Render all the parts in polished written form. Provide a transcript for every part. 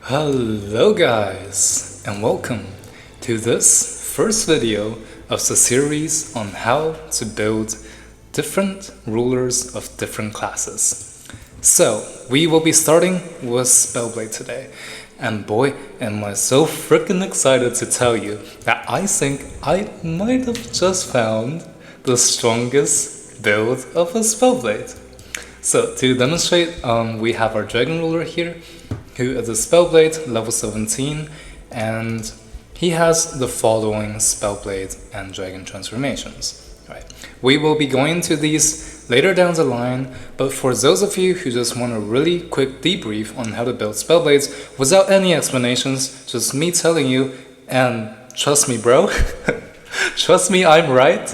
Hello guys, and welcome to this first video of the series on how to build different rulers of different classes. So, we will be starting with Spellblade today, and boy am I so freaking excited to tell you that I think I might have just found the strongest build of a Spellblade. So to demonstrate, we have our Dragon Ruler here, who is a Spellblade, level 17, and he has the following Spellblade and Dragon transformations. Right. We will be going to these later down the line, but for those of you who just want a really quick debrief on how to build Spellblades without any explanations, just me telling you, and trust me bro, trust me I'm right.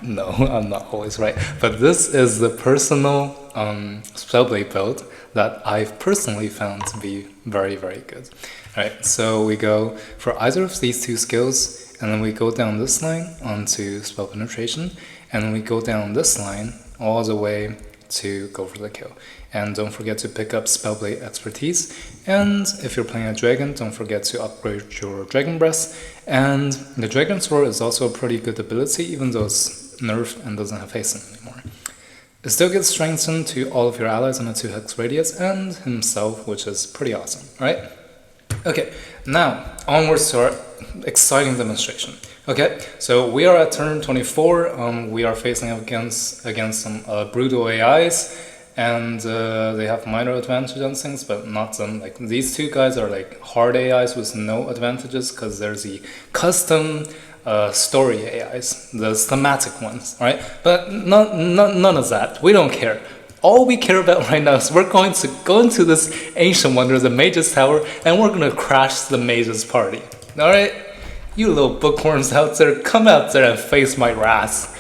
No, I'm not always right, but this is the personal Spellblade build that I've personally found to be very, very good. Alright, so we go for either of these two skills, and then we go down this line onto Spell Penetration, and then we go down this line all the way to go for the kill. And don't forget to pick up Spellblade Expertise, and if you're playing a dragon, don't forget to upgrade your Dragon Breath, and the Dragon's Roar is also a pretty good ability, even though it's nerfed and doesn't have hasten anymore. It still gets strengthened to all of your allies on a 2 hex radius and himself, which is pretty awesome, right? Okay, now onwards to our exciting demonstration. Okay, so we are at turn 24. We are facing against some brutal AIs, and they have minor advantage on things, but not some. Like these two guys are like hard AIs with no advantages because there's the custom story AIs, the thematic ones, right? But none of that. We don't care. All we care about right now is we're going to go into this ancient wonder, the Mage's Tower, and we're gonna crash the Mage's party. Alright? You little bookworms out there, come out there and face my wrath.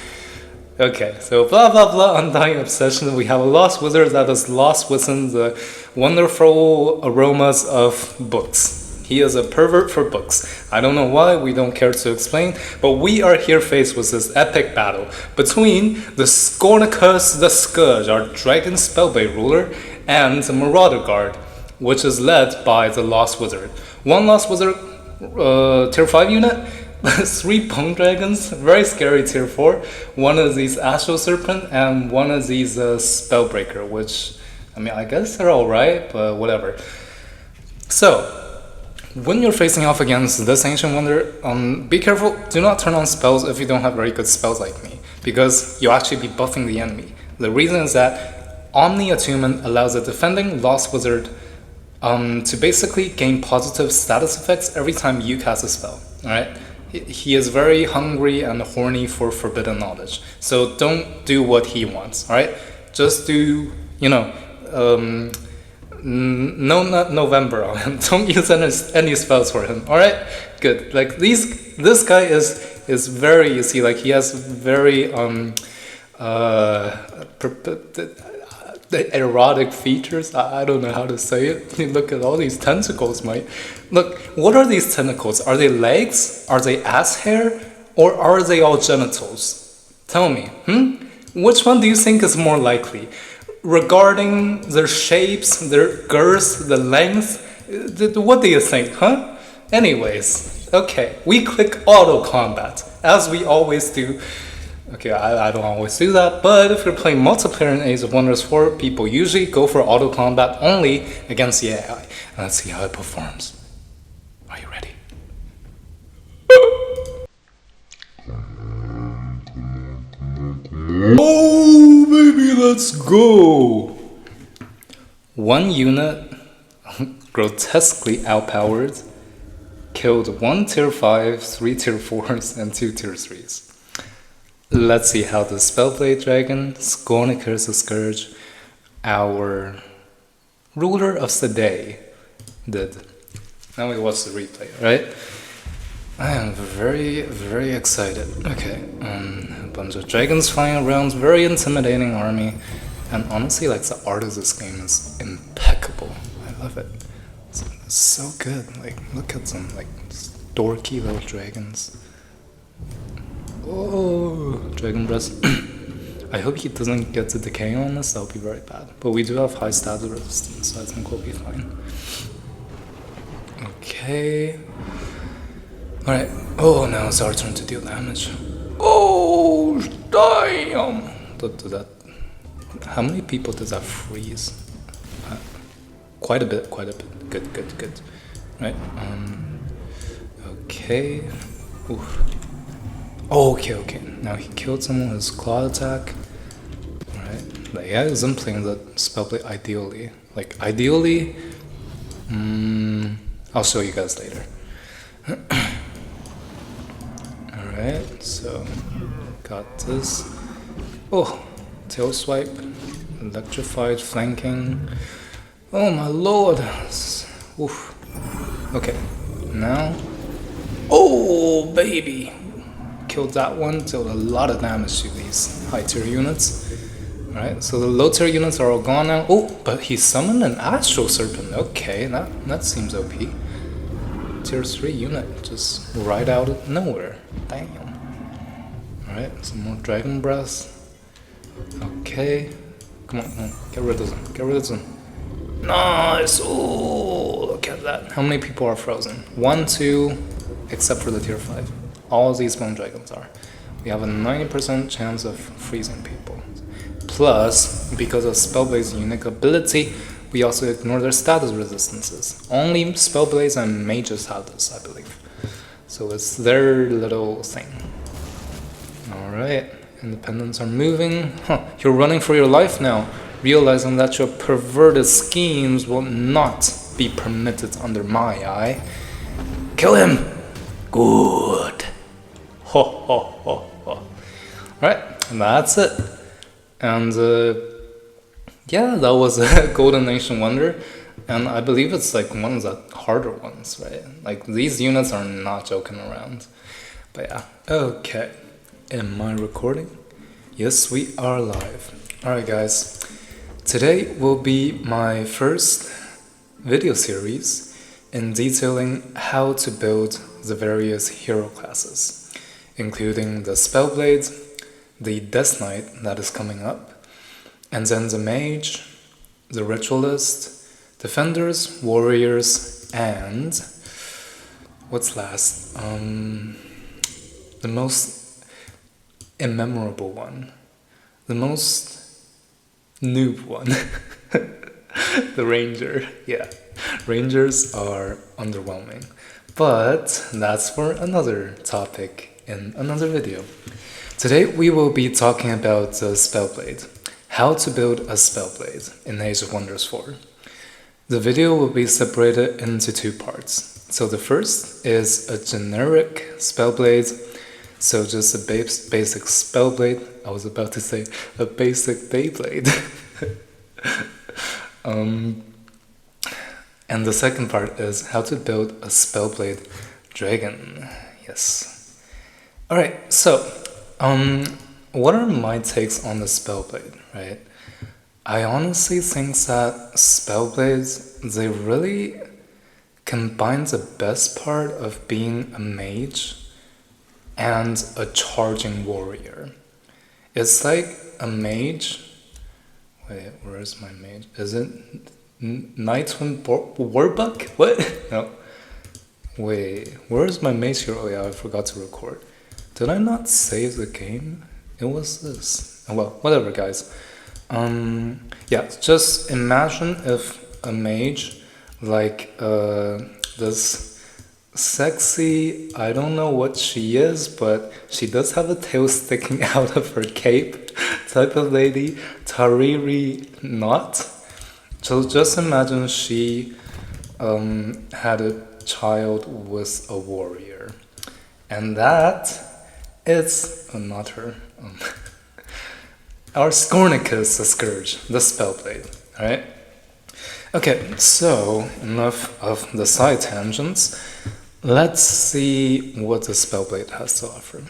Okay, so blah blah blah, Undying Obsession. We have a lost wizard that is lost within the wonderful aromas of books. He is a pervert for books. I don't know why, we don't care to explain, but we are here faced with this epic battle between the Scornicus the Scourge, our Dragon Spellblade ruler, and the Marauder Guard, which is led by the Lost Wizard. One Lost Wizard, tier 5 unit, 3 Bone Dragons, very scary tier 4, one of these Astral Serpent, and one of these Spellbreaker, which, I mean, I guess they're alright, but whatever. So, when you're facing off against this Ancient Wonder, be careful, do not turn on spells if you don't have very good spells like me, because you'll actually be buffing the enemy. The reason is that Omni Attunement allows a defending Lost Wizard to basically gain positive status effects every time you cast a spell, alright? He is very hungry and horny for forbidden knowledge, so don't do what he wants, alright? Just do, you know, no, not November on him. Don't use any spells for him. All right, good. Like this guy is very. You see, like he has very erotic features. I don't know how to say it. Look at all these tentacles, mate. Look, what are these tentacles? Are they legs? Are they ass hair? Or are they all genitals? Tell me. Which one do you think is more likely? Regarding their shapes, their girth, the length, what do you think, huh? Anyways, okay, we click auto combat, as we always do. Okay, I don't always do that, but if you're playing multiplayer in Age of Wonders 4, people usually go for auto combat only against the AI. Let's see how it performs. Are you ready? Oh, baby, let's go! One unit, grotesquely outpowered, killed 1 tier 5, 3 tier 4s, and 2 tier 3s. Let's see how the Spellblade Dragon, Scornicus the Scourge, our ruler of the day, did. Now we watch the replay, right? I am very, very excited. Okay, a bunch of dragons flying around, very intimidating army, and honestly, like the art of this game is impeccable. I love it. It's so good. Like, look at them, like dorky little dragons. Oh, Dragon Breath. I hope he doesn't get to decay on us. That would be very bad. But we do have high stab resistance, so I think we'll be fine. Okay. Alright. Oh, now it's our turn to deal damage. Oh, damn! How many people does that freeze? Quite a bit. Good. Right. Okay. Oof. Oh, okay. Now he killed someone with his claw attack. Alright. But yeah, isn't playing the Spellblade ideally. Like, ideally, I'll show you guys later. Alright, so got this. Oh, tail swipe, electrified flanking. Oh my lord. Oof. Okay, now. Oh baby! Killed that one, dealt a lot of damage to these high tier units. Alright, so the low tier units are all gone now. Oh, but he summoned an Astral Serpent. Okay, that seems OP. Tier 3 unit, just right out of nowhere. Damn. Alright, some more Dragon Breath. Okay. Come on, get rid of them. Nice! Oh, look at that. How many people are frozen? 1, 2, except for the tier 5. All these Bone Dragons are. We have a 90% chance of freezing people. Plus, because of Spellblade's unique ability, we also ignore their status resistances. Only Spellblades and Mages have this, I believe. So it's their little thing. Alright, Independents are moving. You're running for your life now, realizing that your perverted schemes will not be permitted under my eye. Kill him! Good. Alright, and that's it. And yeah, that was a Golden Nation Wonder. And I believe it's like one of the harder ones, right? Like these units are not joking around. But yeah, okay. Am I recording? Yes, we are live. Alright guys, today will be my first video series in detailing how to build the various hero classes, including the Spellblade, the Death Knight that is coming up, and then the Mage, the Ritualist, Defenders, Warriors, and what's last? The most immemorable one, the most noob one, the Ranger. Yeah, Rangers are underwhelming, but that's for another topic in another video. Today we will be talking about the Spellblade, how to build a Spellblade in Age of Wonders 4. The video will be separated into two parts. So the first is a generic Spellblade, so just a basic Spellblade. I was about to say a basic Beyblade. And the second part is how to build a Spellblade Dragon. Yes. Alright, so what are my takes on the Spellblade, right? I honestly think that Spellblades, they really combine the best part of being a mage and a charging warrior. It's like a mage. Wait, where's my mage? Is it Nightwind Warbuck? What? No. Wait, where's my mage here? Oh yeah, I forgot to record. Did I not save the game? It was this. Oh, well, whatever, guys. Yeah, just imagine if a mage, like this sexy, I don't know what she is, but she does have a tail sticking out of her cape type of lady, Tariri Not. So just imagine she had a child with a warrior, and that is not her. Our Scornicus, the Scourge, the Spellblade. Alright? Okay, so enough of the side tangents. Let's see what the Spellblade has to offer.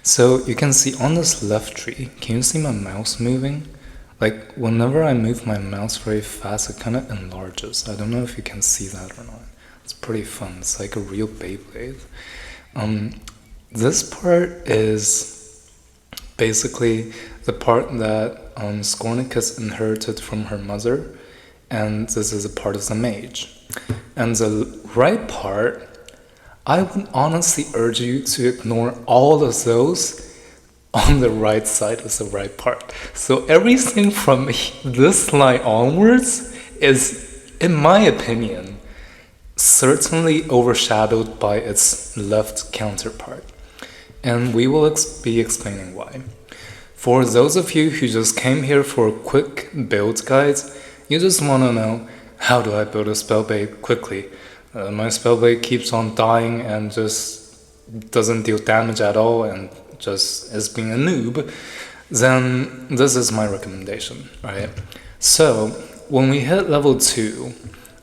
So you can see on this left tree, can you see my mouse moving? Like whenever I move my mouse very fast, it kind of enlarges. I don't know if you can see that or not. It's pretty fun. It's like a real Beyblade. This part is basically the part that Scornicus inherited from her mother, and this is a part of the mage. And the right part, I would honestly urge you to ignore all of those on the right side of the right part. So everything from this line onwards is, in my opinion, certainly overshadowed by its left counterpart. And we will be explaining why. For those of you who just came here for quick build guides, you just want to know, how do I build a Spellblade quickly? My Spellblade keeps on dying and just doesn't deal damage at all and just is being a noob. Then this is my recommendation, right? So when we hit level 2,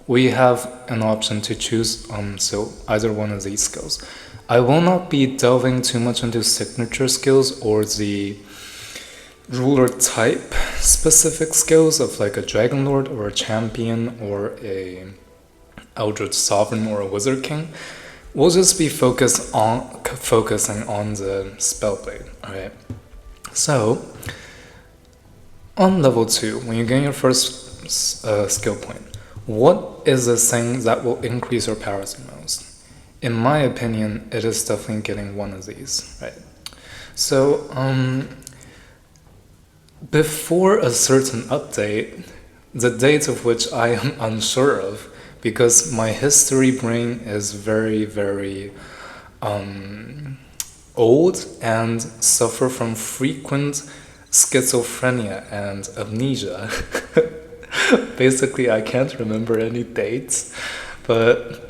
we have an option to choose so either one of these skills. I will not be delving too much into signature skills or the ruler type specific skills of like a Dragon Lord or a Champion or a Eldritch Sovereign or a Wizard King. We'll just be focusing on the Spellblade, alright? So, on level 2, when you gain your first skill point, what is the thing that will increase your powers the most? In my opinion, it is definitely getting one of these, right? So, before a certain update, the date of which I am unsure of, because my history brain is very, very old and suffer from frequent schizophrenia and amnesia. Basically, I can't remember any dates, but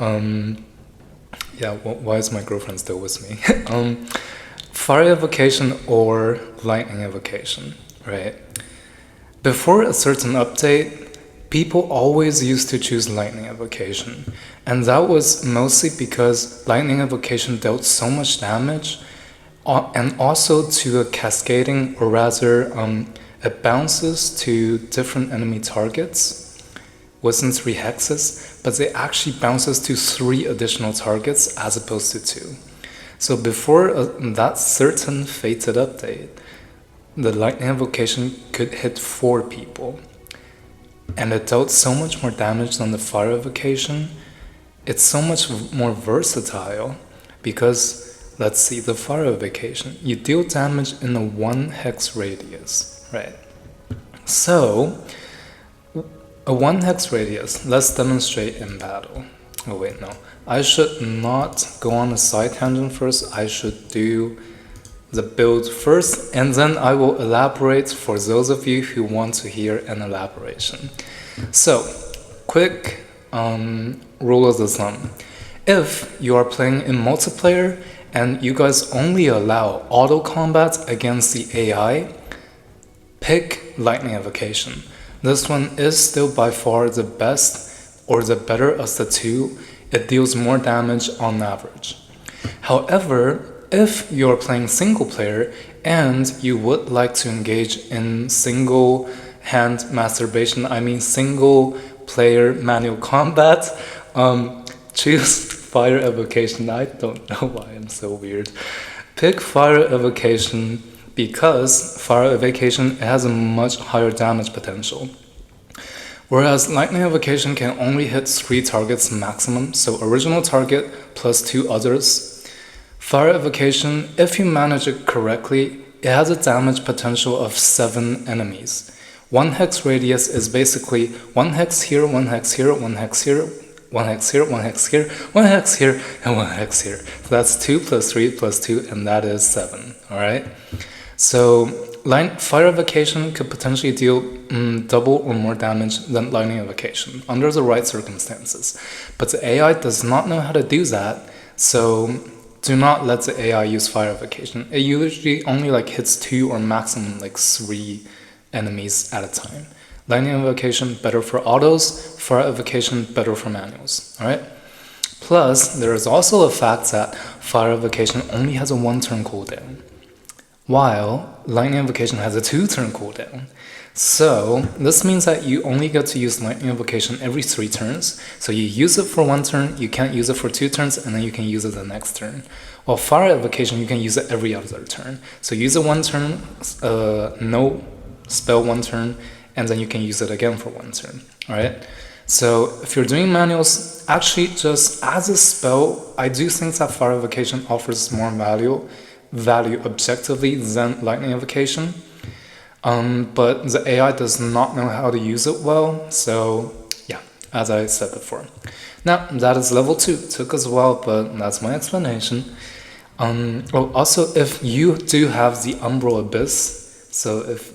yeah, why is my girlfriend still with me? Fire evocation or lightning evocation, right? Before a certain update, people always used to choose lightning evocation, and that was mostly because lightning evocation dealt so much damage, and also to a cascading, or rather, it bounces to different enemy targets within 3 hexes, but it actually bounces to 3 additional targets as opposed to 2. So before that certain fated update, the lightning evocation could hit 4 people. And it dealt so much more damage than the fire evocation. It's so much more versatile because, let's see, the fire evocation, you deal damage in a 1 hex radius, right? So, a 1 hex radius, let's demonstrate in battle. Oh wait, no. I should not go on a side tangent first. I should do the build first, and then I will elaborate for those of you who want to hear an elaboration. So, quick rule of the thumb. If you are playing in multiplayer and you guys only allow auto combat against the AI, pick lightning evocation. This one is still by far the best or the better of the 2. It deals more damage on average. However, if you're playing single player and you would like to engage in single hand masturbation, I mean single player manual combat, choose fire evocation. I don't know why I'm so weird. Pick fire evocation because fire evocation has a much higher damage potential. Whereas lightning evocation can only hit 3 targets maximum, so original target plus 2 others. Fire evocation, if you manage it correctly, it has a damage potential of 7 enemies. 1 hex radius is basically 1 hex here, 1 hex here, 1 hex here, 1 hex here, 1 hex here, 1 hex here, and 1 hex here. So that's 2 plus 3 plus 2, and that is 7, alright? So fire evocation could potentially deal double or more damage than lightning evocation under the right circumstances. But the AI does not know how to do that, so do not let the AI use fire evocation. It usually only hits 2 or maximum 3 enemies at a time. Lightning evocation better for autos, fire evocation better for manuals. Alright? Plus, there is also a fact that fire evocation only has a 1 turn cooldown, while lightning evocation has a 2 turn cooldown. So this means that you only get to use lightning evocation every 3 turns. So you use it for 1 turn, you can't use it for 2 turns, and then you can use it the next turn. While fire evocation, you can use it every other turn. So use it 1 turn, no spell 1 turn, and then you can use it again for 1 turn. Alright? So if you're doing manuals, actually just as a spell, I do think that Fire Evocation offers more value objectively than Lightning Evocation. But the AI does not know how to use it well, so yeah, as I said before. Now, that is level 2. It took us a while, but that's my explanation. Also, if you do have the Umbral Abyss, so if...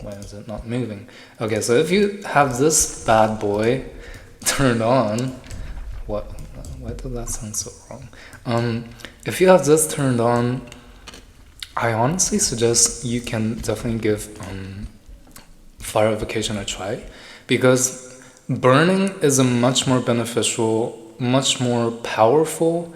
why is it not moving? Okay, so if you have this bad boy turned on... Why did that sound so wrong? If you have this turned on, I honestly suggest you can definitely give Fire Evocation a try, because burning is a much more beneficial, much more powerful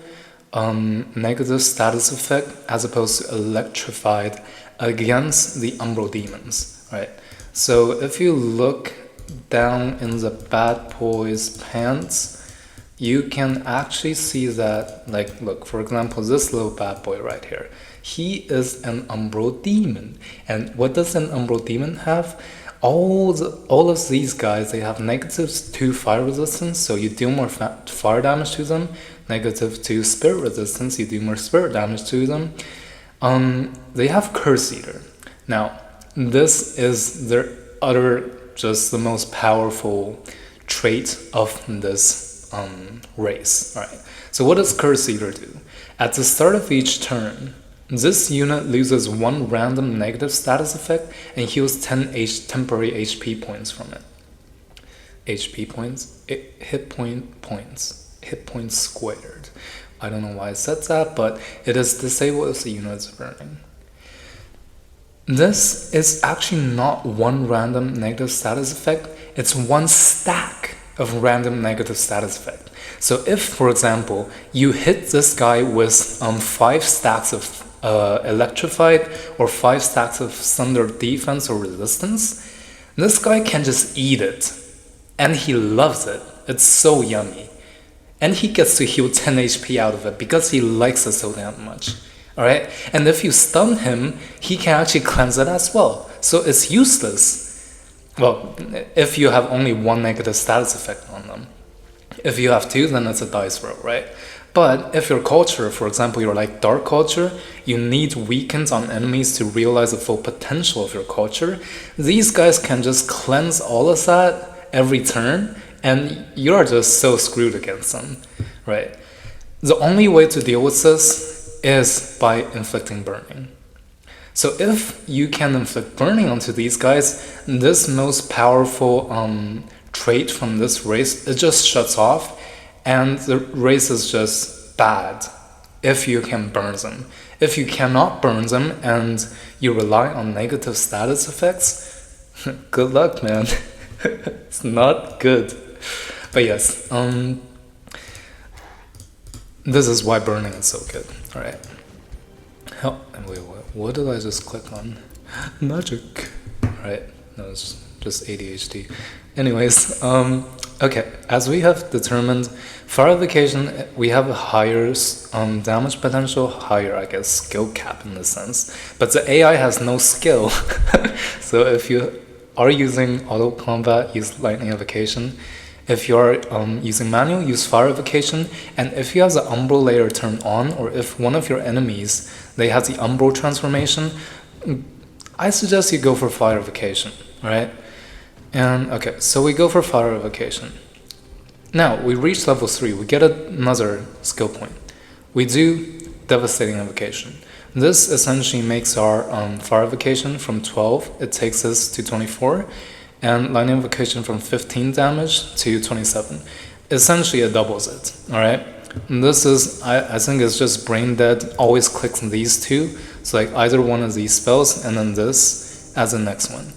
negative status effect as opposed to electrified against the Umbral demons, right? So if you look down in the bad boy's pants, you can actually see that, like, look, for example, this little bad boy right here, he is an Umbral demon. And what does an Umbral demon have? All of these guys, they have -2 fire resistance, so you deal more fire damage to them. -2 spirit resistance, you do more spirit damage to them. They have Curse Eater. Now, this is their just the most powerful trait of this race. Right. So what does Curse Eater do? At the start of each turn, this unit loses 1 random negative status effect and heals 10 temporary HP points from it. HP points? Hit points squared. I don't know why I said that, but it is disabled if the unit is burning. This is actually not 1 random negative status effect, it's 1 stack of random negative status effect. So if, for example, you hit this guy with 5 stacks of electrified or 5 stacks of thunder defense or resistance, this guy can just eat it, and he loves it. It's so yummy, and he gets to heal 10 HP out of it because he likes it so damn much. Alright, and if you stun him, he can actually cleanse it as well, so it's useless. Well, if you have only 1 negative status effect on them. If you have 2, then it's a dice roll, right? But if your culture, for example, you're like Dark Culture, you need weakens on enemies to realize the full potential of your culture. These guys can just cleanse all of that every turn, and you're just so screwed against them, right? The only way to deal with this is by inflicting burning. So if you can inflict burning onto these guys, this most powerful trait from this race, it just shuts off, and the race is just bad if you can burn them. If you cannot burn them and you rely on negative status effects, good luck, man. It's not good. But yes, this is why burning is so good. Alright. Oh, wait, what did I just click on? Magic. Right? No, it's just ADHD. Anyways, okay, as we have determined, Fire Evocation, we have a higher damage potential, higher, I guess, skill cap in this sense. But the AI has no skill. So if you are using auto combat, use Lightning Evocation. If you are using manual, use Fire Evocation. And if you have the Umbral layer turned on, or if one of your enemies, they have the Umbral transformation, I suggest you go for Fire Evocation, right? And okay, so we go for Fire Evocation. Now, we reach level 3, we get another skill point. We do Devastating Evocation. This essentially makes our Fire Evocation from 12, it takes us to 24, and Lightning Evocation from 15 damage to 27. Essentially, it doubles it, alright? This is, I think it's just brain dead, always clicks on these two, so like either one of these spells, and then this as the next one.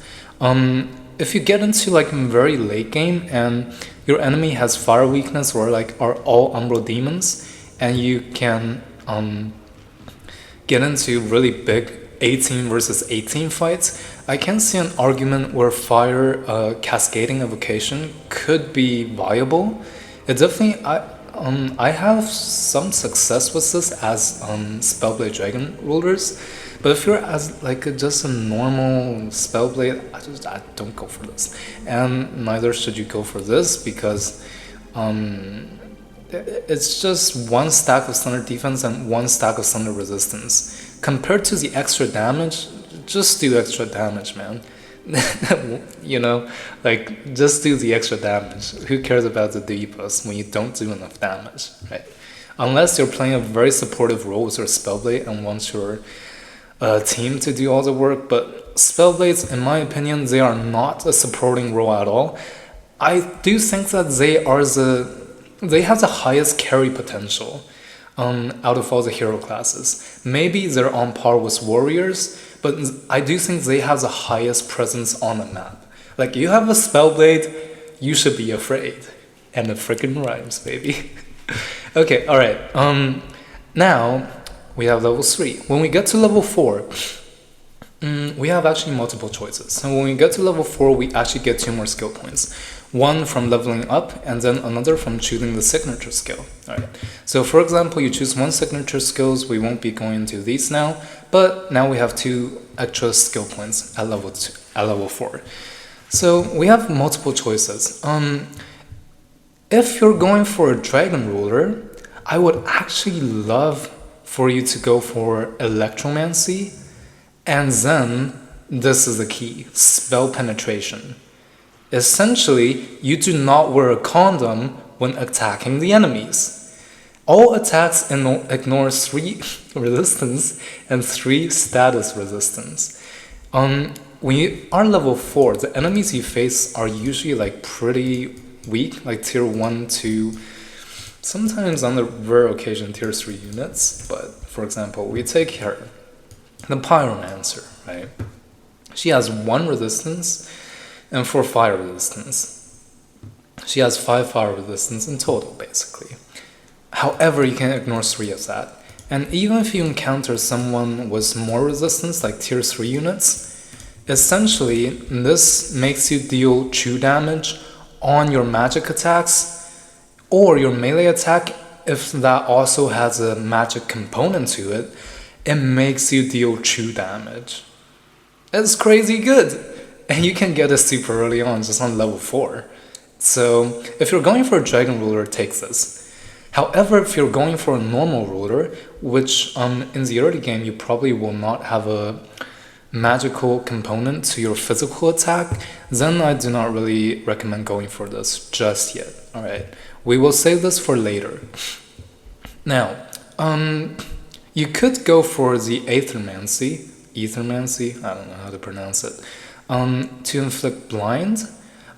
If you get into like very late game and your enemy has fire weakness or like are all Umbral demons, and you can get into really big 18 versus 18 fights, I can see an argument where Fire Cascading Evocation could be viable. It definitely, I have some success with this as Spellblade Dragon rulers, But if you're as like just a normal Spellblade, I don't go for this, and neither should you go for this because it's just one stack of standard defense and one stack of standard resistance. Compared to the extra damage, just do extra damage, man. You know, like just do the extra damage. Who cares about the debuffs when you don't do enough damage, right? Unless you're playing a very supportive role with your Spellblade and want your team to do all the work. But Spellblades, in my opinion, they are not a supporting role at all. I do think that they have the highest carry potential out of all the hero classes. Maybe they're on par with warriors, but I do think they have the highest presence on the map. Like, you have a Spellblade, you should be afraid. And it freaking rhymes, baby. Okay, alright. Now, we have level 3. When we get to level 4, we have actually multiple choices. So when we get to level 4, we actually get 2 more skill points. One from leveling up, and then another from choosing the signature skill. Alright. So for example, you choose one signature skills. We won't be going into these now, but now we have 2 extra skill points at level 4. So we have multiple choices. If you're going for a dragon ruler, I would actually love for you to go for electromancy, and then this is the key: spell penetration. Essentially, you do not wear a condom when attacking the enemies. All attacks ignore 3 resistance and 3 status resistance. When you are level 4, the enemies you face are usually like pretty weak, like tier 1, 2, sometimes on the rare occasion tier 3 units. But for example, we take her, the Pyromancer, right? She has 1 resistance and 4 fire resistance. She has 5 fire resistance in total, basically. However, you can ignore 3 of that. And even if you encounter someone with more resistance, like tier 3 units, essentially this makes you deal true damage on your magic attacks or your melee attack. If that also has a magic component to it, it makes you deal true damage. It's crazy good. And you can get it super early on, just on level 4. So if you're going for a dragon ruler, take this. However, if you're going for a normal ruler, which in the early game you probably will not have a magical component to your physical attack, then I do not really recommend going for this just yet. Alright, we will save this for later. Now, you could go for the Aethermancy, I don't know how to pronounce it, to inflict blind,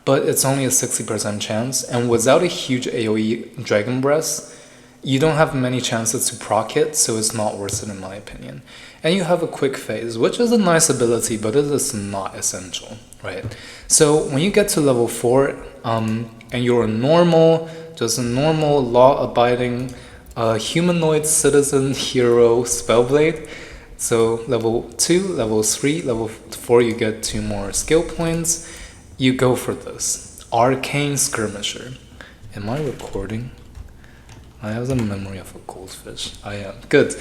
but it's only a 60% chance, and without a huge AoE Dragon Breath, you don't have many chances to proc it, so it's not worth it in my opinion. And you have a quick phase, which is a nice ability, but it is not essential, right? So when you get to level 4, and you're just a normal law-abiding humanoid citizen hero Spellblade, so level 2, level 3, level 4 you get 2 more skill points. You go for this. Arcane Skirmisher. Am I recording? I have the memory of a goldfish. I am. Good.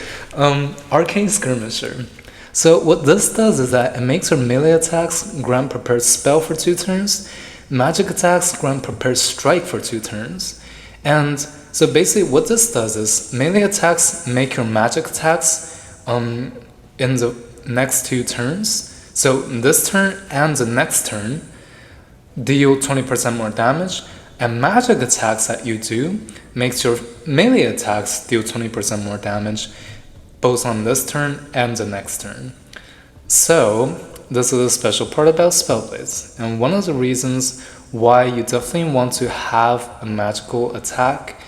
Arcane Skirmisher. So what this does is that it makes your melee attacks grant prepared spell for 2 turns. Magic attacks grant prepared strike for 2 turns. And so basically what this does is melee attacks make your magic attacks in the next 2 turns. So this turn and the next turn deal 20% more damage, and magic attacks that you do makes your melee attacks deal 20% more damage both on this turn and the next turn. So this is a special part about Spellblades, and one of the reasons why you definitely want to have a magical attack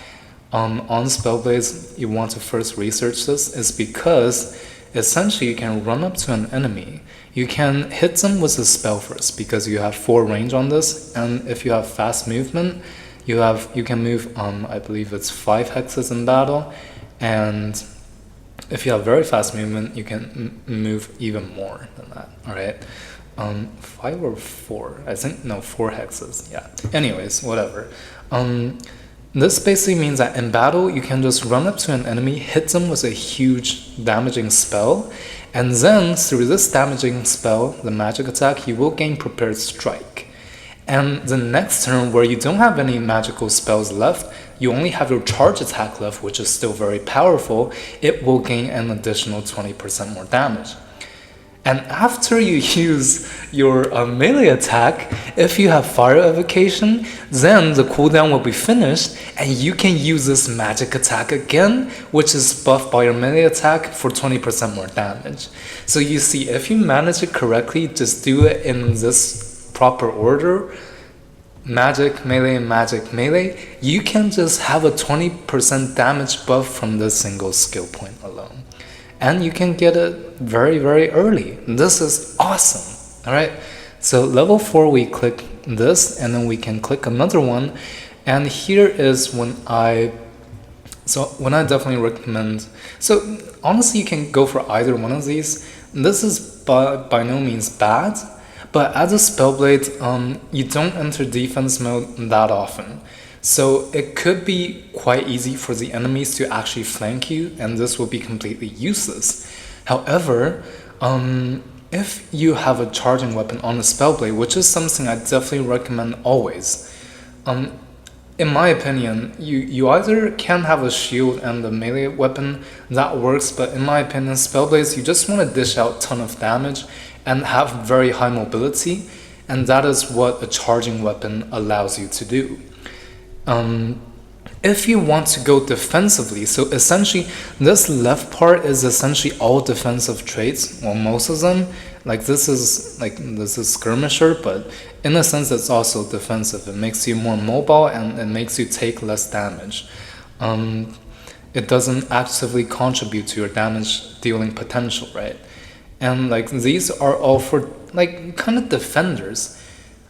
on Spellblades, you want to first research this, is because essentially you can run up to an enemy. You can hit them with a spell first because you have 4 range on this, and if you have fast movement, you can move I believe it's 5 hexes in battle, and if you have very fast movement, you can move even more than that. Alright, 5 or 4? I think no, 4 hexes. Yeah. Anyways, whatever. This basically means that in battle, you can just run up to an enemy, hit them with a huge damaging spell, and then through this damaging spell, the magic attack, you will gain Prepared Strike. And the next turn, where you don't have any magical spells left, you only have your charge attack left, which is still very powerful, it will gain an additional 20% more damage. And after you use your melee attack, if you have Fire Evocation, then the cooldown will be finished and you can use this magic attack again, which is buffed by your melee attack for 20% more damage. So you see, if you manage it correctly, just do it in this proper order, magic, melee, you can just have a 20% damage buff from this single skill point alone. And you can get it very, very early. This is awesome. All right. So level 4, we click this, and then we can click another one. And here is when I definitely recommend. So honestly, you can go for either one of these. This is by no means bad, but as a Spellblade, you don't enter defense mode that often. So it could be quite easy for the enemies to actually flank you, and this will be completely useless. However, if you have a charging weapon on the Spellblade, which is something I definitely recommend always, in my opinion, you either can have a shield and a melee weapon, that works, but in my opinion, Spellblades, you just want to dish out a ton of damage and have very high mobility, and that is what a charging weapon allows you to do. If you want to go defensively, so essentially this left part is essentially all defensive traits, well, most of them, like this is skirmisher, but in a sense it's also defensive. It makes you more mobile and it makes you take less damage. It doesn't actively contribute to your damage dealing potential, right? And like these are all for like kind of defenders.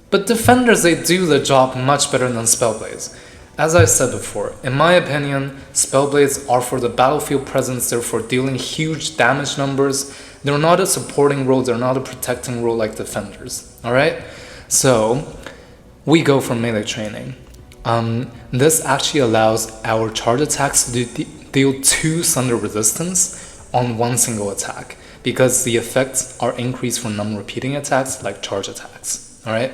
But defenders, they do the job much better than Spellblades. As I said before, in my opinion, Spellblades are for the battlefield presence, they're for dealing huge damage numbers. They're not a supporting role, they're not a protecting role like defenders, alright? So, we go for melee training. This actually allows our charge attacks to deal 2 thunder resistance on one single attack, because the effects are increased for non-repeating attacks like charge attacks. Alright,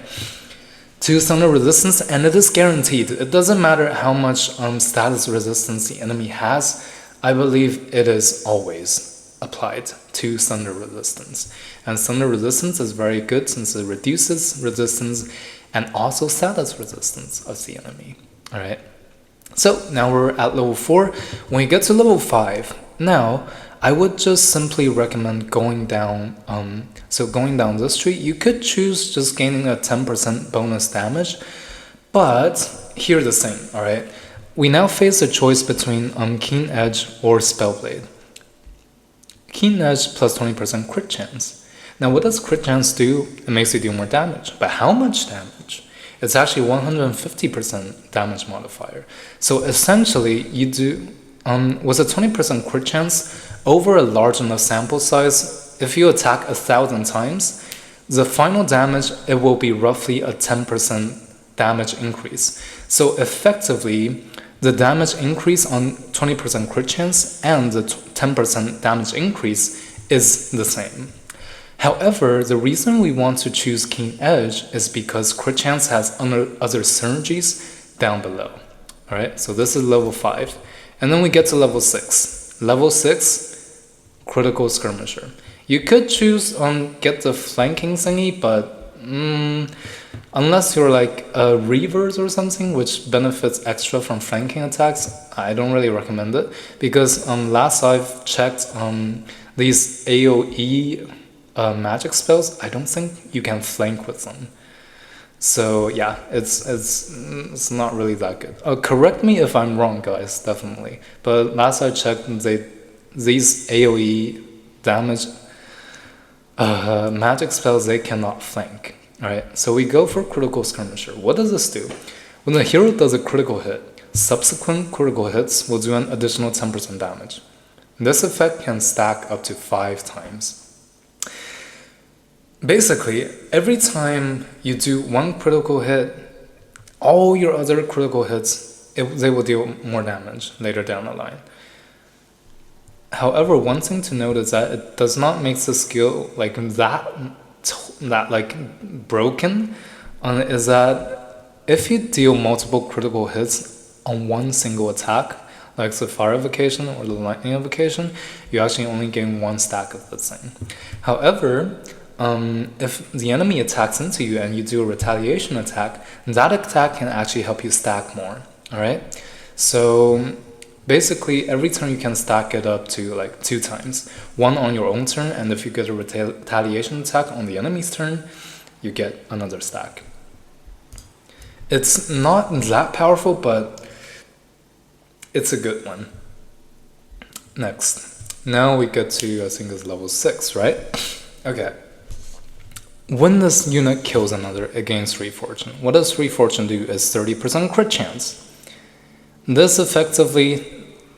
2 thunder resistance, and it is guaranteed. It doesn't matter how much status resistance the enemy has, I believe it is always applied to thunder resistance. And thunder resistance is very good since it reduces resistance and also status resistance of the enemy. Alright, so now we're at level 4. When you get to level 5, now I would just simply recommend going down, going down this tree. You could choose just gaining a 10% bonus damage, but here's the thing, alright? We now face a choice between Keen Edge or Spellblade. Keen Edge plus 20% crit chance. Now what does crit chance do? It makes you do more damage, but how much damage? It's actually 150% damage modifier. So essentially you do, with a 20% crit chance, over a large enough sample size, if you attack 1,000 times, the final damage, it will be roughly a 10% damage increase. So effectively, the damage increase on 20% crit chance and the 10% damage increase is the same. However, the reason we want to choose Keen Edge is because crit chance has other synergies down below. Alright, so this is level 5. And then we get to level 6. Level 6, Critical Skirmisher. You could choose get the flanking thingy, but unless you're like a reverse or something, which benefits extra from flanking attacks, I don't really recommend it, because last I've checked, these AoE magic spells, I don't think you can flank with them. So yeah, it's not really that good. Correct me if I'm wrong, guys, definitely. But last I checked, these AoE damage magic spells, they cannot flank. Alright, so we go for Critical Skirmisher. What does this do? When the hero does a critical hit, subsequent critical hits will do an additional 10% damage. This effect can stack up to 5 times. Basically, every time you do one critical hit, all your other critical hits they will deal more damage later down the line. However, one thing to note is that it does not make the skill like that like broken. Is that if you deal multiple critical hits on one single attack, like the fire evocation or the lightning evocation, you actually only gain 1 stack of this thing. However, if the enemy attacks into you and you do a retaliation attack, that attack can actually help you stack more. All right, so basically every turn you can stack it up to like 2 times, 1 on your own turn, and if you get a retaliation attack on the enemy's turn, you get another stack. It's not that powerful, but it's a good one. Next, now we get to, I think it's level 6, right? Okay. When this unit kills another, it gains 3 fortune. What does 3 fortune do is 30% crit chance. This effectively,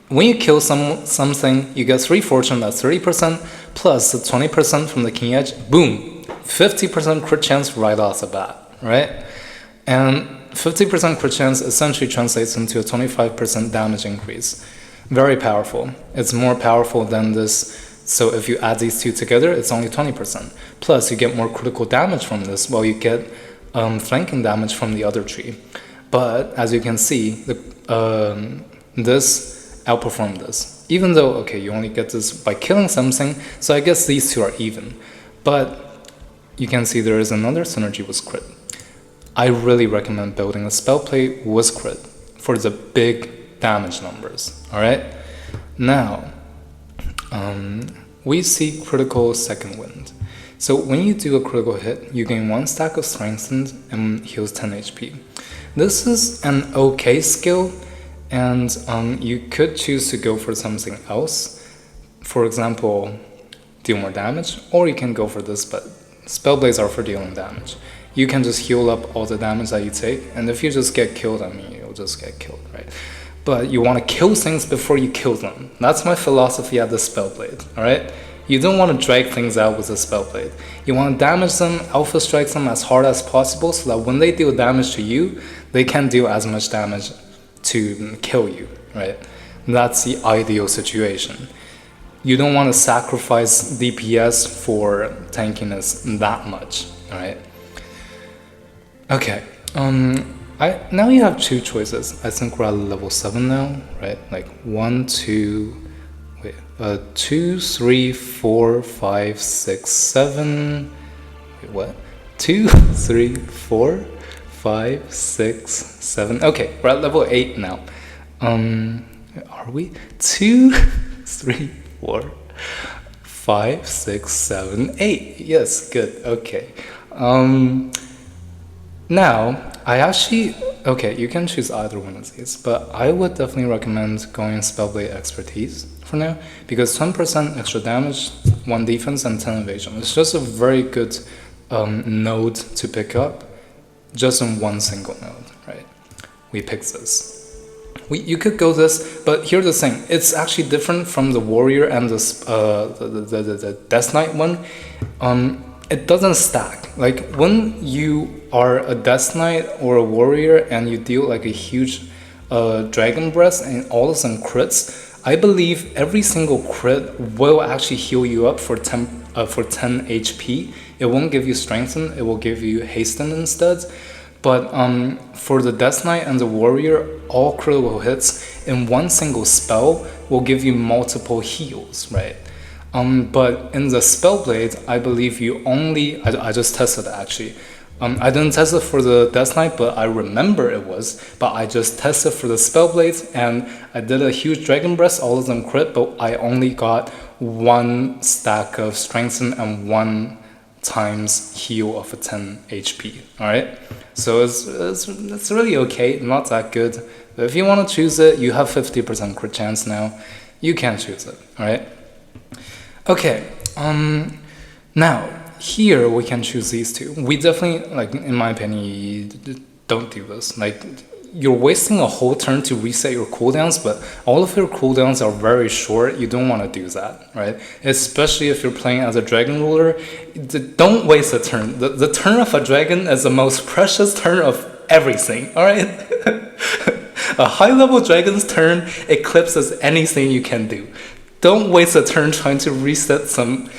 when you kill something, you get 3 fortune, that's 30%, plus the 20% from the king edge, boom, 50% crit chance right off the bat, right? And 50% crit chance essentially translates into a 25% damage increase. Very powerful. It's more powerful than this. So if you add these two together, it's only 20%. Plus, you get more critical damage from this, while you get flanking damage from the other tree. But as you can see, this outperformed this. Even though, okay, you only get this by killing something, so I guess these two are even. But you can see there is another synergy with crit. I really recommend building a SPELLBLADE with crit for the big damage numbers, alright? Now, we see critical second wind. So when you do a critical hit, you gain 1 stack of strengthened and heals 10 HP. This is an okay skill, and you could choose to go for something else. For example, deal more damage, or you can go for this, but Spellblades are for dealing damage. You can just heal up all the damage that you take, and if you just get killed, I mean, you'll just get killed, right? But you want to kill things before you kill them. That's my philosophy at the Spellblade, alright? You don't want to drag things out with a Spellblade. You want to damage them, alpha strike them as hard as possible, so that when they deal damage to you, they can deal as much damage to kill you, right? That's the ideal situation. You don't want to sacrifice DPS for tankiness that much, alright? Okay, now you have 2 choices. I think we're at level 7 now, right? Like 1, 2, 2, 3, 4, 5, 6, 7. Wait, what? 2, 3, 4, 5, 6, 7. Okay, we're at level 8 now. Are we? 2, 3, 4, 5, 6, 7, 8. Yes, good. Okay. Now, I actually, okay, you can choose either one of these, but I would definitely recommend going Spellblade Expertise for now, because 10% extra damage, 1 defense, and 10 evasion. It's just a very good node to pick up, just in one single node, right? We picked this. You could go this, but here's the thing, it's actually different from the Warrior and the Death Knight one. It doesn't stack. Like when you are a Death Knight or a Warrior and you deal like a huge Dragon Breath and all of some crits, I believe every single crit will actually heal you up for 10 HP. It won't give you strengthen, it will give you hasten instead. But for the Death Knight and the Warrior, all critical hits in one single spell will give you multiple heals, right? But in the Spellblade, I believe you only, I just tested it actually. I didn't test it for the Death Knight, but I remember it was. But I just tested for the Spellblades, and I did a huge Dragon Breath, all of them crit, but I only got 1 stack of Strengthen and 1 times heal of a 10 HP, alright? So it's really okay, not that good. But if you want to choose it, you have 50% crit chance now. You can choose it, alright? Okay, now, here we can choose these 2. We definitely, like, in my opinion, don't do this. Like, you're wasting a whole turn to reset your cooldowns, but all of your cooldowns are very short. You don't want to do that, right? Especially if you're playing as a dragon ruler. Don't waste a turn. The turn of a dragon is the most precious turn of everything, all right? A high-level dragon's turn eclipses anything you can do. Don't waste a turn trying to reset some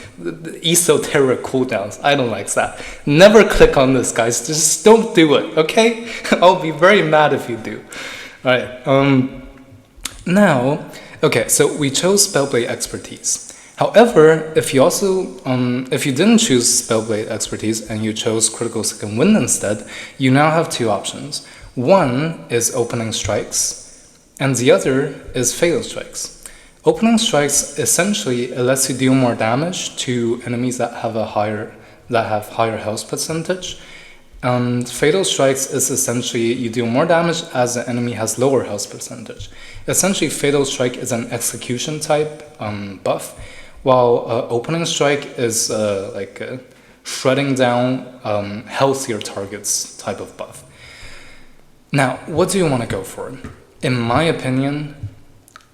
esoteric cooldowns. I don't like that. Never click on this, guys. Just don't do it, okay? I'll be very mad if you do. All right. Now, okay, so we chose Spellblade Expertise. However, if you didn't choose Spellblade Expertise and you chose Critical Second Wind instead, you now have two options. One is Opening Strikes, and the other is Fatal Strikes. Opening Strikes essentially lets you deal more damage to enemies that have higher health percentage. And Fatal Strikes is essentially you deal more damage as the enemy has lower health percentage. Essentially, Fatal Strike is an execution type buff, while Opening Strike is like shredding down healthier targets type of buff. Now, what do you want to go for? In my opinion,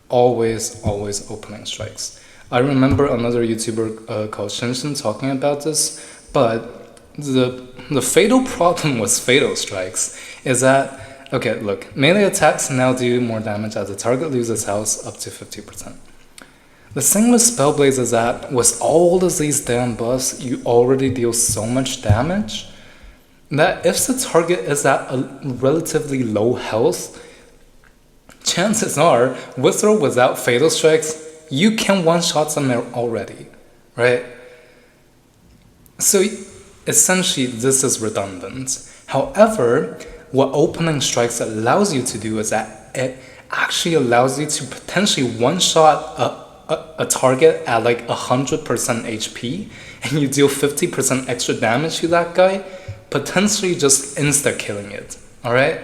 always Opening Strikes. I remember another YouTuber called Shinshin talking about this, but the fatal problem with Fatal Strikes is that, okay, look, melee attacks now do more damage as the target loses health up to 50%. The thing with Spellblades is that with all of these damn buffs, you already deal so much damage that if the target is at a relatively low health, chances are, with or without Fatal Strikes, you can one-shot them already, right? So essentially, this is redundant. However, what Opening Strikes allows you to do is that it actually allows you to potentially one-shot a target at like 100% HP, and you deal 50% extra damage to that guy, potentially just insta-killing it, alright?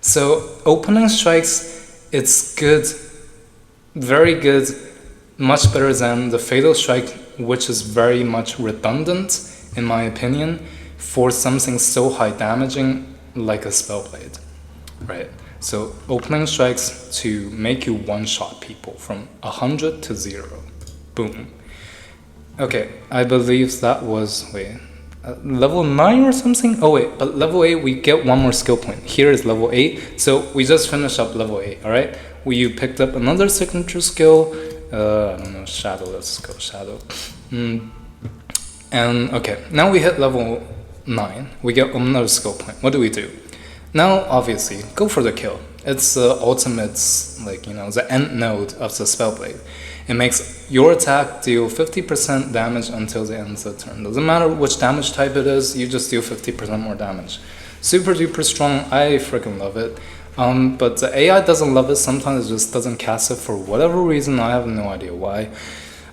So Opening Strikes, it's good, very good, much better than the Fatal Strike, which is very much redundant, in my opinion, for something so high damaging like a Spellblade, right? So Opening Strikes to make you one-shot people from 100 to 0. Boom. Okay, I believe that was, level 9 or something? Oh wait, but level 8 we get one more skill point. Here is level 8, so we just finished up level 8, alright? You picked up another signature skill, I don't know, Shadow, let's go Shadow. And okay, now we hit level 9, we get another skill point. What do? Now, obviously, go for the kill. It's the ultimate, like, you know, the end node of the Spellblade. It makes your attack deal 50% damage until the end of the turn. Doesn't matter which damage type it is, you just deal 50% more damage. Super duper strong, I freaking love it. But the AI doesn't love it, sometimes it just doesn't cast it for whatever reason, I have no idea why.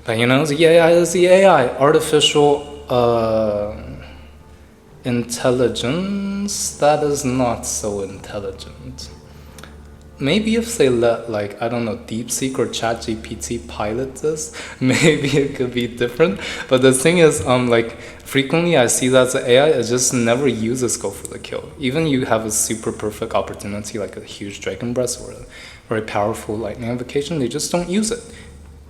But you know, the AI is the AI, artificial intelligence that is not so intelligent. Maybe if they let, like, I don't know, DeepSeek or ChatGPT pilot this, maybe it could be different. But the thing is, like, frequently I see that the AI it just never uses go for the kill. Even you have a super perfect opportunity, like a huge Dragon Breath or a very powerful Lightning Invocation, they just don't use it.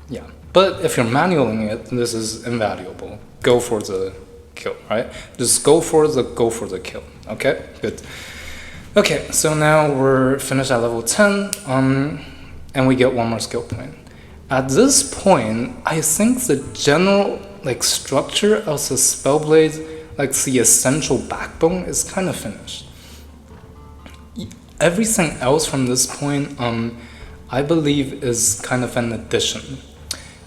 Yeah, but if you're manualing it, this is invaluable. Go for the kill, right? Just go for the kill. Okay, good. Okay, so now we're finished at level 10, and we get one more skill point. At this point, I think the general like structure of the Spellblade, like the essential backbone, is kind of finished. Everything else from this point, I believe, is kind of an addition.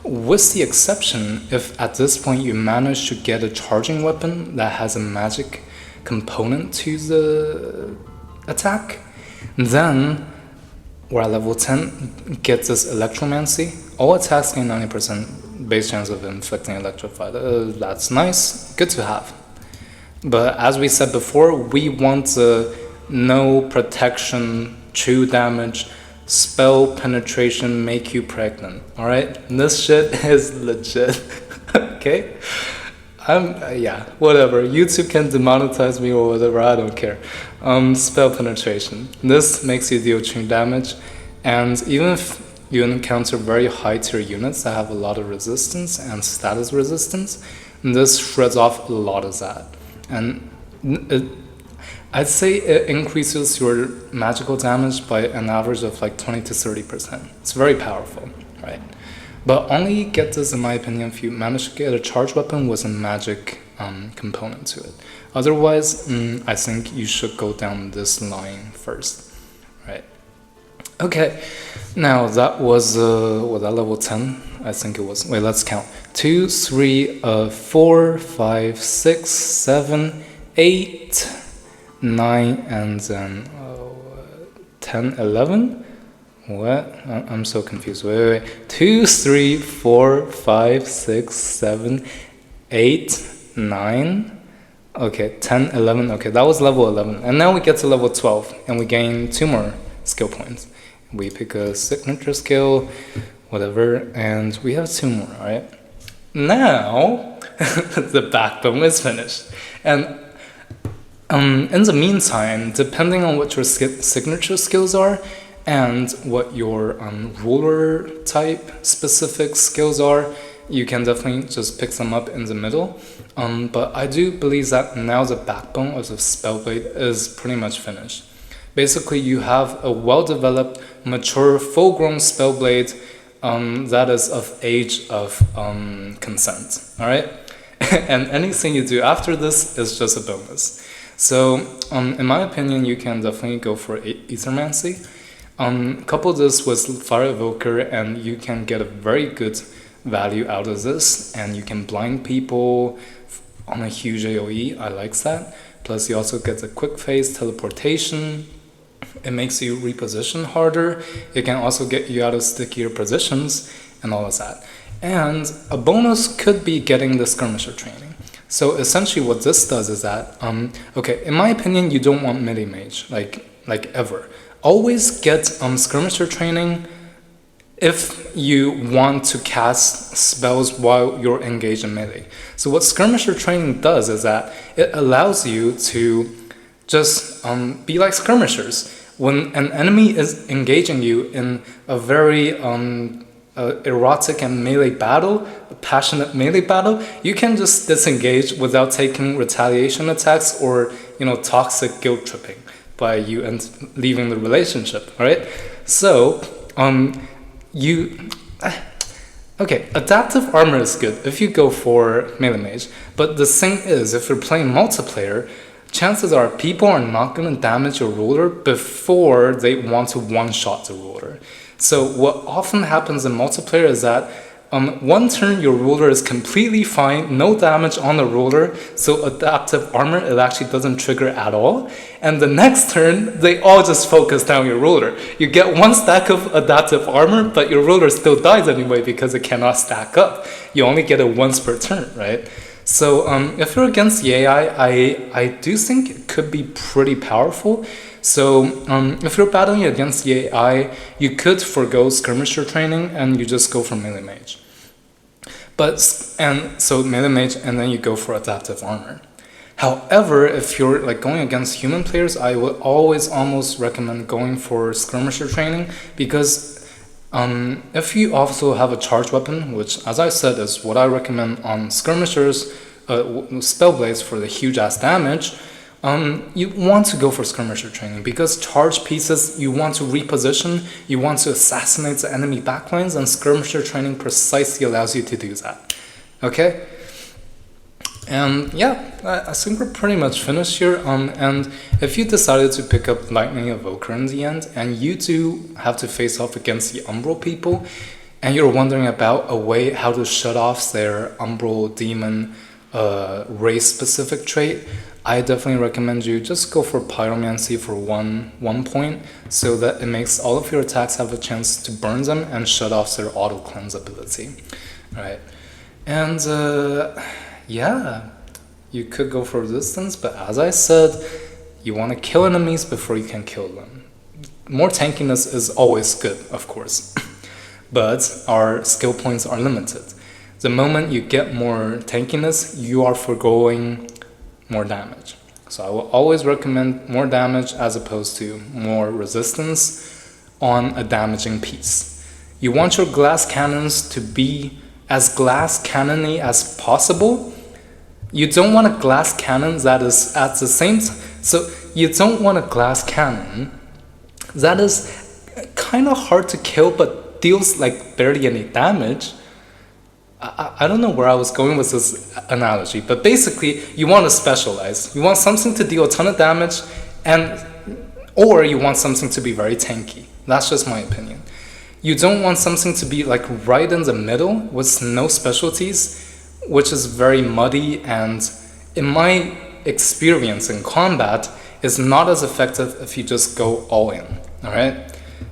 With the exception, if at this point you manage to get a charging weapon that has a magic component to the attack, then we're at level 10, get this Electromancy. All attacks gain 90% base chance of inflicting electrified. That's nice, good to have. But as we said before, we want the no protection, true damage, spell penetration, make you pregnant. Alright? This shit is legit. Okay? Yeah, whatever. YouTube can demonetize me or whatever, I don't care. Spell penetration. This makes you deal true damage, and even if you encounter very high tier units that have a lot of resistance and status resistance, this shreds off a lot of that. And I'd say it increases your magical damage by an average of like 20 to 30%. It's very powerful, right? But only get this, in my opinion, if you manage to get a charge weapon with a magic component to it. Otherwise, I think you should go down this line first, right? Okay, now that was, was that level 10? I think it was. Wait, let's count. 2, 3, 4, 5, 6, 7, 8, 9, and then 10, 11? What? I'm so confused. Wait. 2, 3, 4, 5, 6, 7, 8, 9. Okay, 10, 11. Okay, that was level 11. And now we get to level 12, and we gain 2 more skill points. We pick a signature skill, whatever, and we have 2 more, right? Now, the backbone is finished. And in the meantime, depending on what your signature skills are and what your ruler type specific skills are, you can definitely just pick them up in the middle. But I do believe that now the backbone of the Spellblade is pretty much finished. Basically, you have a well-developed, mature, full-grown Spellblade that is of age of consent, all right? And anything you do after this is just a bonus. So, in my opinion, you can definitely go for Ethermancy. Couple this with Fire Evoker, and you can get a very good value out of this, and you can blind people on a huge AoE. I like that. Plus, you also get the quick phase teleportation. It makes you reposition harder. It can also get you out of stickier positions and all of that. And a bonus could be getting the skirmisher training. So essentially what this does is that, okay, in my opinion, you don't want melee mage, like ever. Always get skirmisher training if you want to cast spells while you're engaged in melee. So what skirmisher training does is that it allows you to just be like skirmishers. When an enemy is engaging you in a very erotic and melee battle, a passionate melee battle, you can just disengage without taking retaliation attacks or, you know, toxic guilt tripping by you and leaving the relationship, right? So, okay, adaptive armor is good if you go for melee mage, but the thing is, if you're playing multiplayer, chances are people are not going to damage your ruler before they want to one-shot the ruler. So what often happens in multiplayer is that one turn your ruler is completely fine, no damage on the ruler, so adaptive armor, it actually doesn't trigger at all. And the next turn, they all just focus down your ruler. You get 1 stack of adaptive armor, but your ruler still dies anyway because it cannot stack up. You only get it once per turn, right? So if you're against the AI, I do think it could be pretty powerful. So if you're battling against the AI, you could forgo skirmisher training and you just go for melee mage. So melee mage, and then you go for adaptive armor. However, if you're like going against human players, I would always almost recommend going for skirmisher training, because if you also have a charge weapon, which as I said is what I recommend on skirmishers, spellblades for the huge ass damage, you want to go for skirmisher training, because charge pieces you want to reposition, you want to assassinate the enemy backlines, and skirmisher training precisely allows you to do that. Okay? And yeah, I think we're pretty much finished here. And if you decided to pick up Lightning Evoker in the end, and you do have to face off against the Umbral people, and you're wondering about a way how to shut off their Umbral Demon race-specific trait, I definitely recommend you just go for Pyromancy for one point, so that it makes all of your attacks have a chance to burn them and shut off their auto-cleanse ability. Right? And yeah, you could go for resistance, but as I said, you want to kill enemies before you can kill them. More tankiness is always good, of course, but our skill points are limited. The moment you get more tankiness, you are foregoing more damage. So I will always recommend more damage as opposed to more resistance on a damaging piece. You want your glass cannons to be as glass cannony as possible. You don't want a glass cannon that is at the same time. So you don't want a glass cannon that is kind of hard to kill but deals like barely any damage. I don't know where I was going with this analogy, but basically you want to specialize. You want something to deal a ton of damage, or you want something to be very tanky. That's just my opinion. You don't want something to be like right in the middle with no specialties, which is very muddy, and in my experience in combat is not as effective if you just go all in. All right.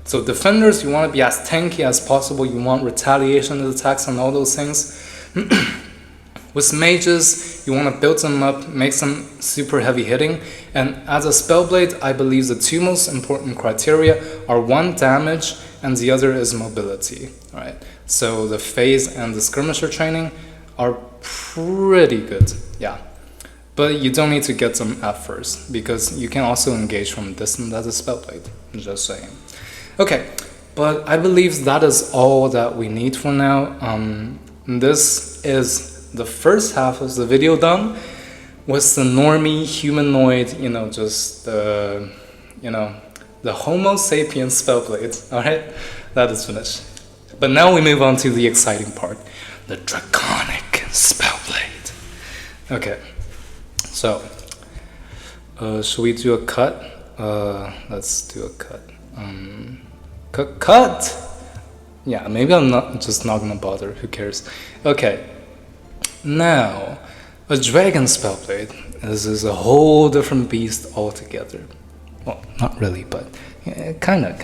So defenders, you want to be as tanky as possible. You want retaliation attacks and all those things. With mages, you want to build them up, make them super heavy hitting. And as a Spellblade, I believe the two most important criteria are one, damage, and the other is mobility. All right. So the phase and the skirmisher training are pretty good. Yeah. But you don't need to get them at first, because you can also engage from distance as a Spellblade. Just saying. Okay, but I believe that is all that we need for now. This is the first half of the video done with the normie humanoid, just the Homo sapiens Spellblade. All right, that is finished. But now we move on to the exciting part, the draconic Spellblade. Okay, so should we do a cut? Let's do a cut. Cut! Yeah, maybe I'm just not gonna bother, who cares? Okay, now, a dragon Spellblade is a whole different beast altogether. Well, not really, but yeah, kinda.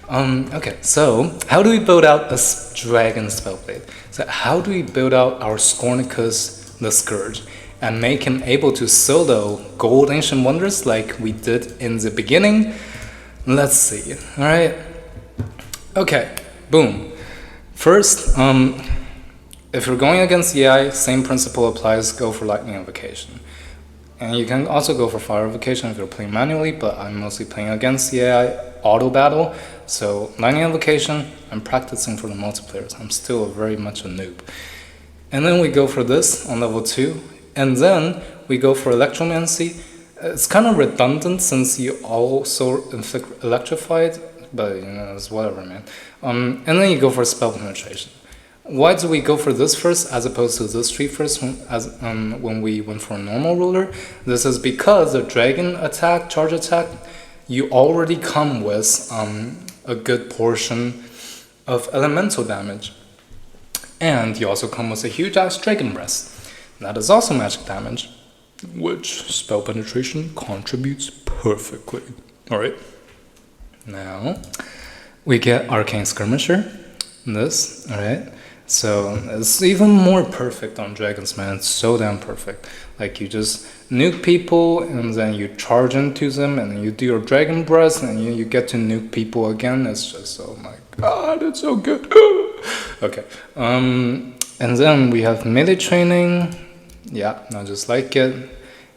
Okay, so how do we build out a dragon Spellblade? So how do we build out our Scornicus the Scourge and make him able to solo gold ancient wonders like we did in the beginning? Let's see. All right. Okay. Boom. First, if you're going against the AI, same principle applies. Go for lightning invocation, and you can also go for fire invocation if you're playing manually. But I'm mostly playing against the AI auto battle. So lightning invocation. I'm practicing for the multiplayers. I'm still very much a noob. And then we go for this on level 2, and then we go for electromancy. It's kind of redundant since you also inflict electrified, but it's whatever, man. And then you go for spell penetration. Why do we go for this first as opposed to this tree first when we went for a normal ruler? This is because the dragon attack, charge attack, you already come with a good portion of elemental damage. And you also come with a huge ass dragon breast. That is also magic damage, which spell penetration contributes perfectly. Alright. Now, we get Arcane Skirmisher. This, alright. So, it's even more perfect on dragons, man. It's so damn perfect. Like, you just nuke people, and then you charge into them, and then you do your dragon breath, and you get to nuke people again. It's just, oh my god, it's so good. Okay. And then we have melee training. Yeah, I just like it.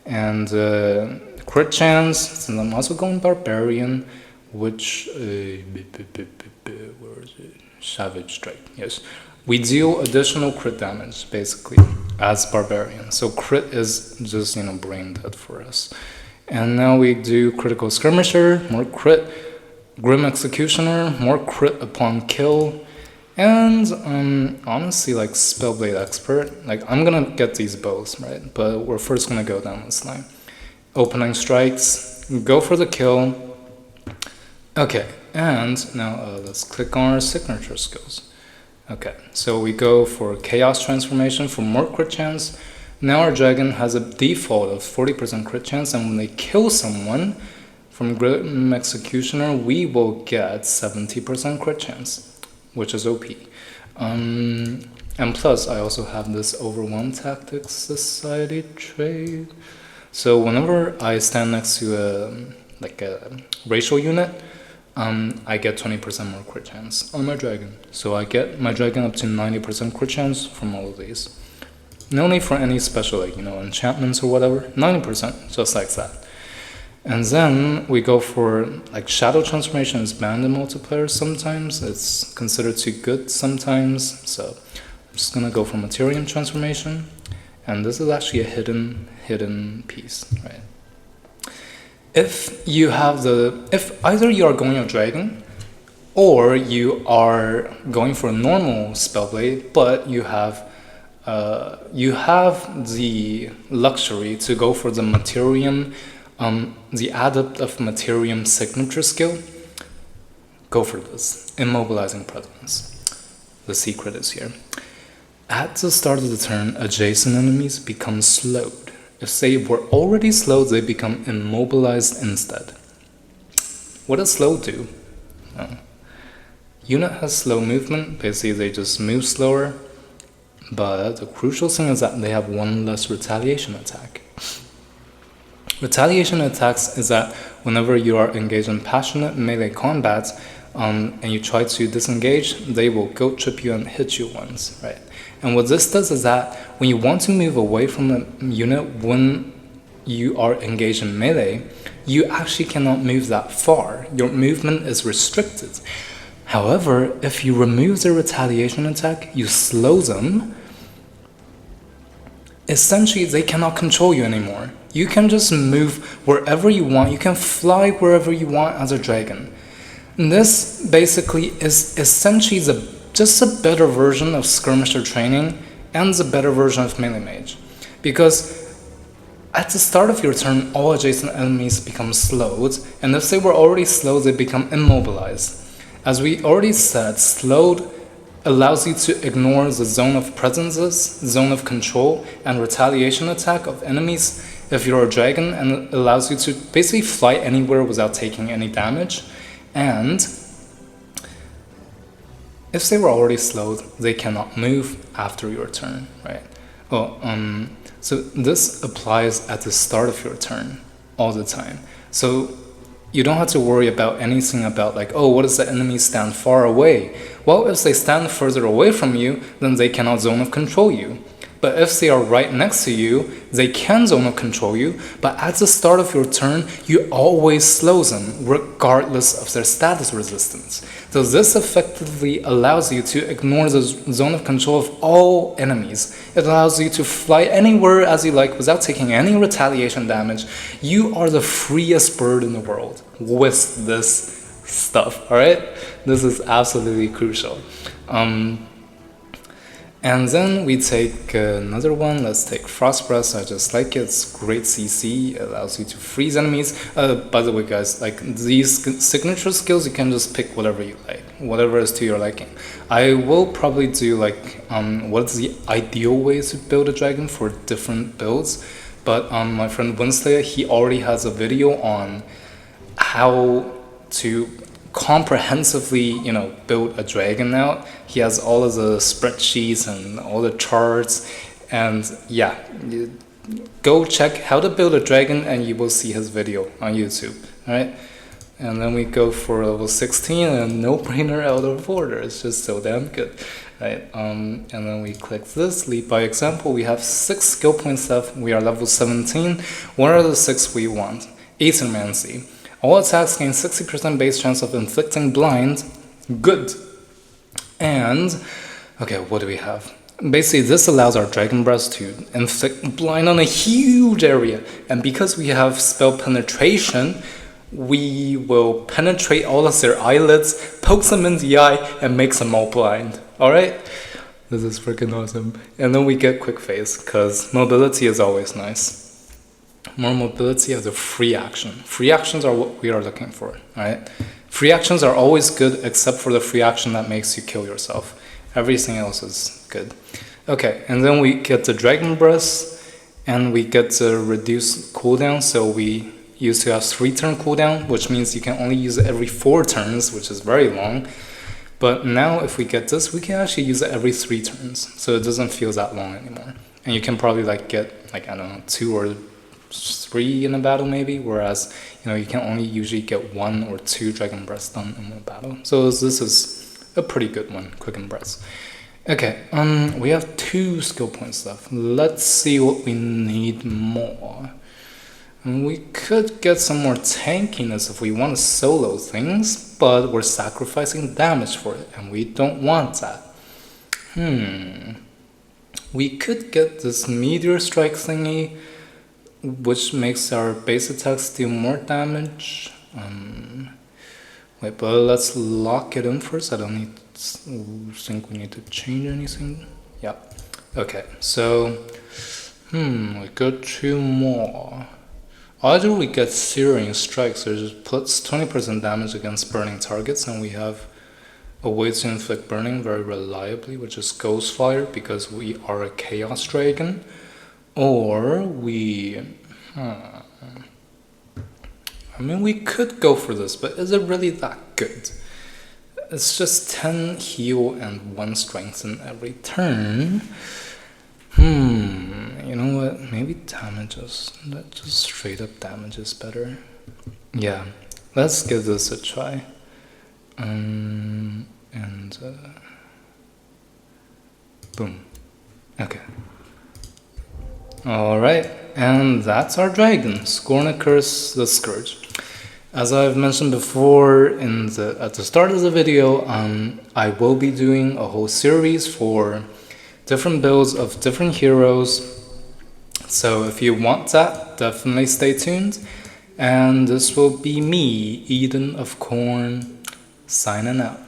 And crit chance, since I'm also going barbarian, which where is it? Savage strike. Yes, we deal additional crit damage basically as barbarian. So crit is just brain dead for us. And now we do critical skirmisher, more crit, grim executioner, more crit upon kill. And honestly, like Spellblade Expert, like I'm gonna get these bows, right? But we're first gonna go down this line. Opening strikes, go for the kill. Okay, and now let's click on our signature skills. Okay, so we go for Chaos Transformation for more crit chance. Now our dragon has a default of 40% crit chance, and when they kill someone from Grim Executioner, we will get 70% crit chance, which is OP. And plus, I also have this Overwhelm Tactics Society trait. So whenever I stand next to a racial unit, I get 20% more crit chance on my dragon. So I get my dragon up to 90% crit chance from all of these. No need for any special, enchantments or whatever. 90%, just like that. And then we go for Shadow Transformation is banned in multiplayer sometimes. It's considered too good sometimes. So I'm just gonna go for Materium Transformation. And this is actually a hidden piece, right? if either you are going a dragon or you are going for a normal Spellblade, but you have the luxury to go for the Materium, the Adept of Materium signature skill, go for this, Immobilizing Presence. The secret is here. At the start of the turn, adjacent enemies become slowed. If they were already slowed, they become immobilized instead. What does slow do? Unit has slow movement, basically they just move slower, but the crucial thing is that they have one less retaliation attack. Retaliation attacks is that whenever you are engaged in passionate melee combat and you try to disengage, they will guilt trip you and hit you once, right? And what this does is that when you want to move away from a unit when you are engaged in melee, you actually cannot move that far. Your movement is restricted. However, if you remove the retaliation attack, you slow them, essentially they cannot control you anymore. You can just move wherever you want. You can fly wherever you want as a dragon. And this basically is essentially just a better version of skirmisher training and the better version of melee mage. Because at the start of your turn, all adjacent enemies become slowed, and if they were already slowed, they become immobilized. As we already said, slowed allows you to ignore the zone of presences, zone of control, and retaliation attack of enemies if you're a dragon, and it allows you to basically fly anywhere without taking any damage. And if they were already slowed, they cannot move after your turn, right? So this applies at the start of your turn all the time. So you don't have to worry about anything about like, oh, what if the enemies stand far away? Well, if they stand further away from you, then they cannot zone of control you. But if they are right next to you, they can zone of control you, but at the start of your turn, you always slow them, regardless of their status resistance. So this effectively allows you to ignore the zone of control of all enemies. It allows you to fly anywhere as you like without taking any retaliation damage. You are the freest bird in the world with this stuff, alright? This is absolutely crucial. And then we take another one. Let's take Frost Breath. I just like it. It's great CC. It allows you to freeze enemies. By the way, guys, like these signature skills, you can just pick whatever you like, whatever is to your liking. I will probably do like what's the ideal way to build a dragon for different builds. But my friend Winslaya, he already has a video on how to comprehensively, build a dragon out. He has all of the spreadsheets and all the charts, and yeah, go check how to build a dragon and you will see his video on YouTube. All right, and then we go for level 16 and no-brainer out of order. It's just so damn good, right? And then we click this, lead by example. We have 6 skill points left. We are level 17. What are the 6 we want? Aethermancy. All attacks gain 60% base chance of inflicting blind. Good. And, okay, what do we have? Basically, this allows our Dragon Breath to inflict blind on a huge area. And because we have spell penetration, we will penetrate all of their eyelids, poke them in the eye, and make them all blind. Alright? This is freaking awesome. And then we get quick phase, because mobility is always nice. More mobility as a free action. Free actions are what we are looking for, right? Free actions are always good except for the free action that makes you kill yourself. Everything else is good. Okay, and then we get the Dragon Breath and we get the reduced cooldown. So we used to have 3-turn cooldown, which means you can only use it every 4 turns, which is very long. But now if we get this, we can actually use it every 3 turns. So it doesn't feel that long anymore. And you can probably get, I don't know, 2 or 3 in a battle maybe, whereas you can only usually get 1 or 2 Dragon Breaths done in a battle. So this is a pretty good one, Quicken Breaths. Okay, we have 2 skill points left. Let's see what we need more. And we could get some more tankiness if we want to solo things, but we're sacrificing damage for it, and we don't want that. We could get this Meteor Strike thingy. which makes our base attacks deal more damage. Wait, but let's lock it in first. I don't think we need to change anything. Yeah. Okay, so we got 2 more. Either we get Searing Strikes, which puts 20% damage against burning targets, and we have a way to inflict burning very reliably, which is Ghostfire, because we are a Chaos Dragon. Or we... I mean, we could go for this, but is it really that good? It's just 10 heal and 1 strengthen every turn. You know what? Maybe damages. That just straight up damage is better. Yeah, let's give this a try. Boom. Okay. Alright, and that's our dragon, Scornicus the Scourge. As I've mentioned before at the start of the video, I will be doing a whole series for different builds of different heroes. So if you want that, definitely stay tuned. And this will be me, Eden of Corn, signing out.